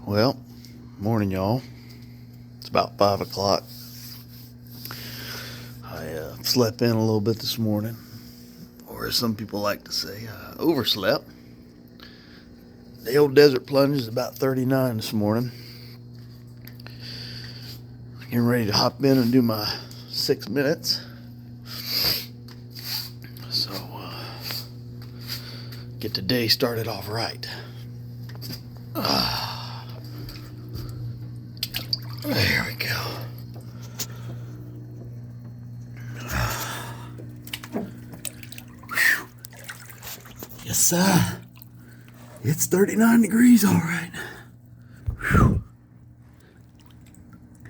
Well, morning, y'all. It's about 5 o'clock. I slept in a little bit this morning, or as some people like to say, overslept. The old Desert Plunge is about 39 this morning. Getting ready to hop in and do my 6 minutes. So, get the day started off right. There we go. Yes, sir. It's 39 degrees, all right. Whew.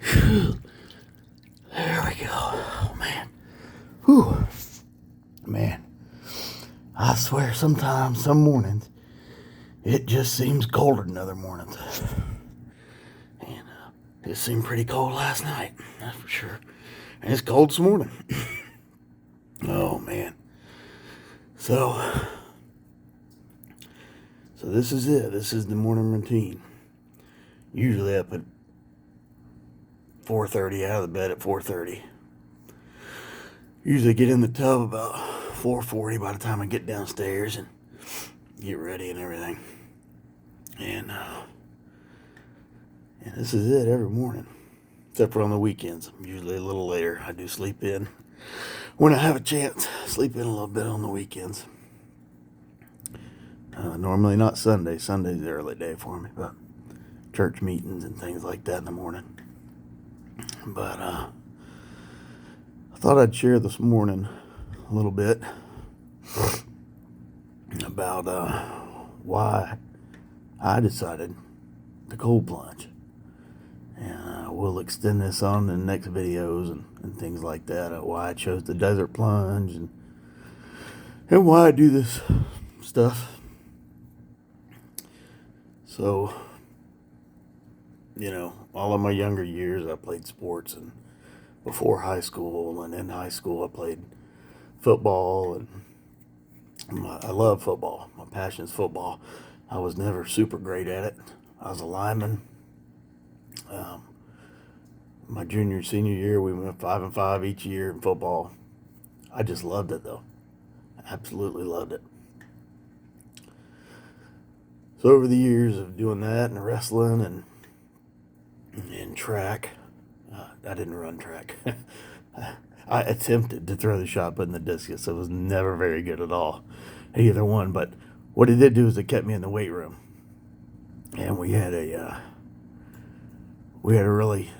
Whew. There we go. Oh, man. Whew. Man, I swear sometimes, some mornings, it just seems colder than other mornings. And it seemed pretty cold last night, that's for sure. And it's cold this morning. Oh, man. So this is it. This is the morning routine. Usually up at 4:30, out of the bed at 4:30. Usually get in the tub about 4:40 by the time I get downstairs and get ready and everything. And this is it every morning. Except for on the weekends. Usually a little later. I do sleep in. When I have a chance, sleep in a little bit on the weekends. Normally not Sunday. Sunday's the early day for me, but church meetings and things like that in the morning. But I thought I'd share this morning a little bit about why I decided to cold plunge. And we'll extend this on in the next videos and things like that. Why I chose the Desert Plunge and why I do this stuff. So, all of my younger years I played sports, and before high school and in high school I played football, and I love football. My passion is football. I was never super great at it. I was a lineman. My junior, senior year, we went 5-5 each year in football. I just loved it, though. Absolutely loved it. So over the years of doing that and wrestling and track, I didn't run track. I attempted to throw the shot put in the discus. I was never very good at all, either one. But what it did do is it kept me in the weight room, and we had a really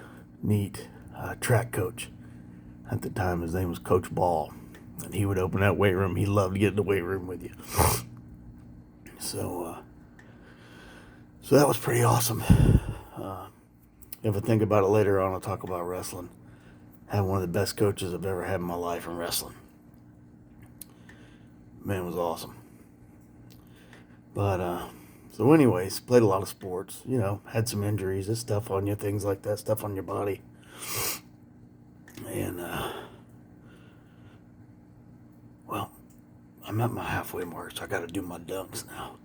neat track coach at the time. His name was Coach Ball, and he would open that weight room. He loved to get in the weight room with you. So that was pretty awesome. If I think about it later on, I'll talk about wrestling. I had one of the best coaches I've ever had in my life in wrestling. Man, it was awesome. But, so anyways, played a lot of sports, had some injuries, this stuff on you, things like that, stuff on your body. And, well, I'm at my halfway mark, so I got to do my dunks now.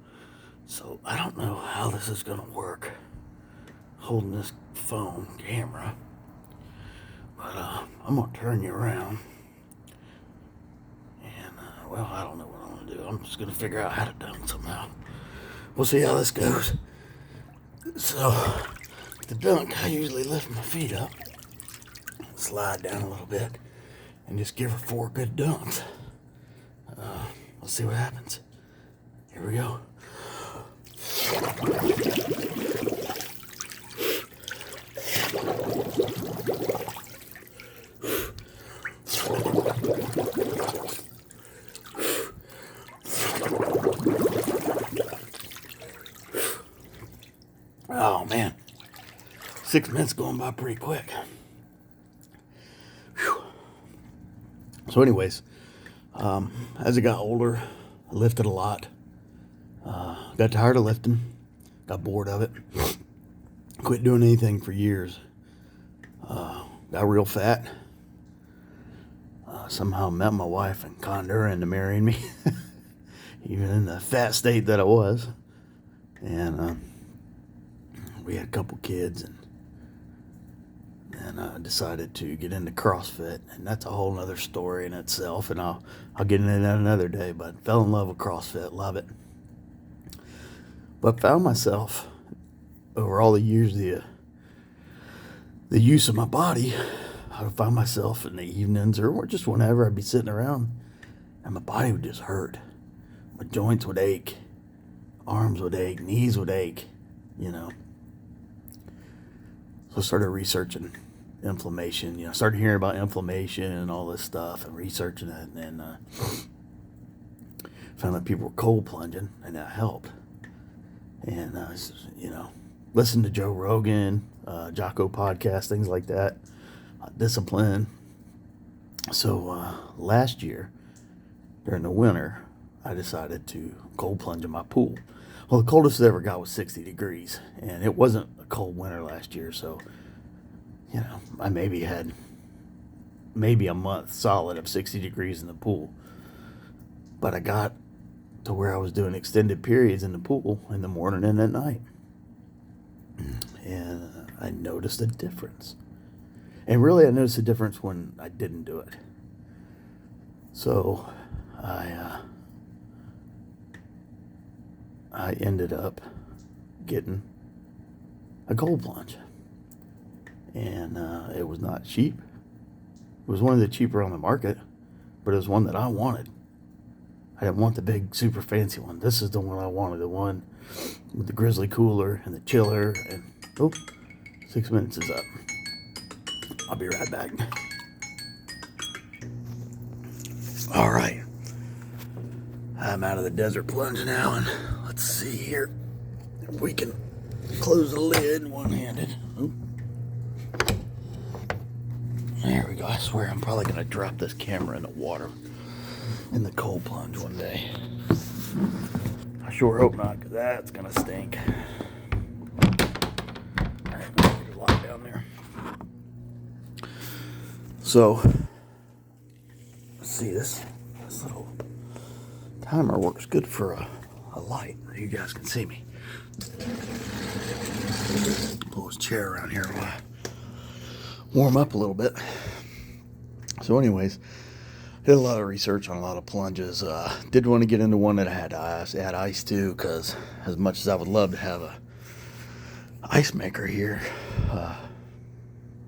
So I don't know how this is going to work, holding this phone camera. But I'm going to turn you around. And, well, I don't know what I'm going to do. I'm just going to figure out how to dunk somehow. We'll see how this goes. So, the dunk, I usually lift my feet up, slide down a little bit, and just give her 4 good dunks. Let's see what happens. Here we go. Oh, man. 6 minutes going by pretty quick. Whew. So anyways, as I got older, I lifted a lot. Got tired of lifting. Got bored of it. Quit doing anything for years. Got real fat. Somehow met my wife and conned her into marrying me. Even in the fat state that I was. And we had a couple kids, and I decided to get into CrossFit, and that's a whole nother story in itself, and I'll get into that another day. But fell in love with CrossFit, love it. But found myself over all the years, the use of my body, I would find myself in the evenings or just whenever I'd be sitting around, and my body would just hurt. My joints would ache, arms would ache, knees would ache, So I started researching inflammation. Started hearing about inflammation and all this stuff and researching it, and found that people were cold plunging, and that helped. And listened to Joe Rogan, Jocko podcast, things like that, discipline. So last year, during the winter, I decided to cold plunge in my pool. Well, the coldest it ever got was 60 degrees, and it wasn't a cold winter last year, so I maybe had a month solid of 60 degrees in the pool. But I got to where I was doing extended periods in the pool in the morning and at night. And I noticed a difference. And really, I noticed a difference when I didn't do it. So I ended up getting a cold plunge. And it was not cheap. It was one of the cheaper on the market, but it was one that I wanted. I didn't want the big, super fancy one. This is the one I wanted, the one with the grizzly cooler and the chiller. And 6 minutes is up. I'll be right back. All right. I'm out of the Desert Plunge now, and let's see here if we can close the lid one-handed. There we go. I swear I'm probably going to drop this camera in the water in the cold plunge one day. I sure hope not, because that's going to stink. Alright, there's a lot down there. So, let's see, this little timer works good for a light. You guys can see me. Pull this chair around here while I warm up a little bit. So anyways, did a lot of research on a lot of plunges. Did want to get into one that had ice too, because as much as I would love to have a ice maker here,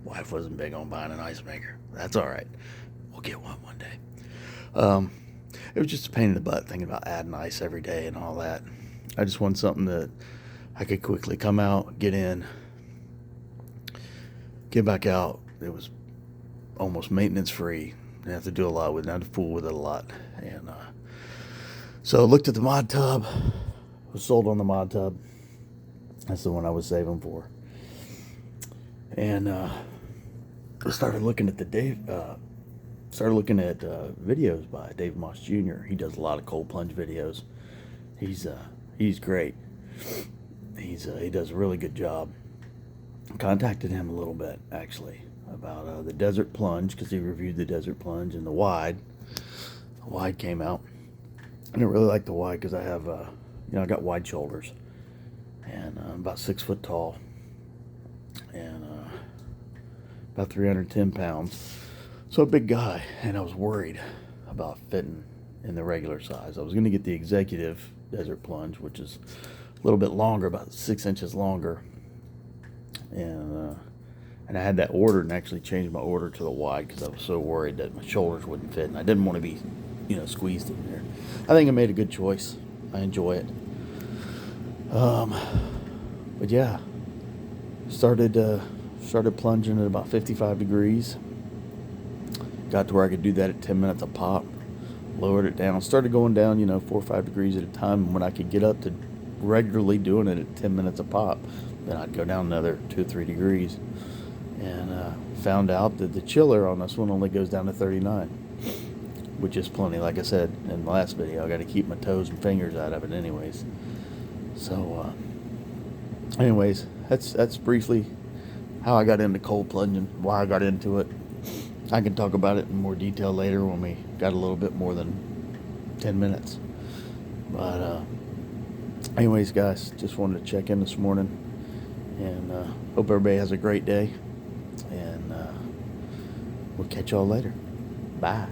wife wasn't big on buying an ice maker. That's all right. We'll get one day. It was just a pain in the butt thinking about adding ice every day and all that. I just wanted something that I could quickly come out, get in, get back out. It was almost maintenance free. Didn't have to do a lot with it. Not to fool with it a lot. And so I looked at the mod tub. Was sold on the mod tub. That's the one I was saving for. And I started looking at videos by Dave Moss Jr. He does a lot of cold plunge videos. He's great. He does a really good job. Contacted him a little bit actually about the Desert Plunge, because he reviewed the Desert Plunge and the wide. The wide came out. I didn't really like the wide because I have I got wide shoulders, and I'm about 6 foot tall, and about 310 pounds. So a big guy, and I was worried about fitting in the regular size. I was going to get the executive Desert Plunge, which is a little bit longer, about 6 inches longer. And I had that ordered and actually changed my order to the wide because I was so worried that my shoulders wouldn't fit, and I didn't want to be, squeezed in there. I think I made a good choice. I enjoy it. But yeah, started plunging at about 55 degrees. Got to where I could do that at 10 minutes a pop. Lowered it down. Started going down, 4 or 5 degrees at a time. And when I could get up to regularly doing it at 10 minutes a pop, then I'd go down another 2 or 3 degrees. And found out that the chiller on this one only goes down to 39, which is plenty. Like I said in the last video, I got to keep my toes and fingers out of it anyways. So anyways, that's briefly how I got into cold plunging, why I got into it. I can talk about it in more detail later when we got a little bit more than 10 minutes. But anyways, guys, just wanted to check in this morning And hope everybody has a great day. And we'll catch y'all later. Bye.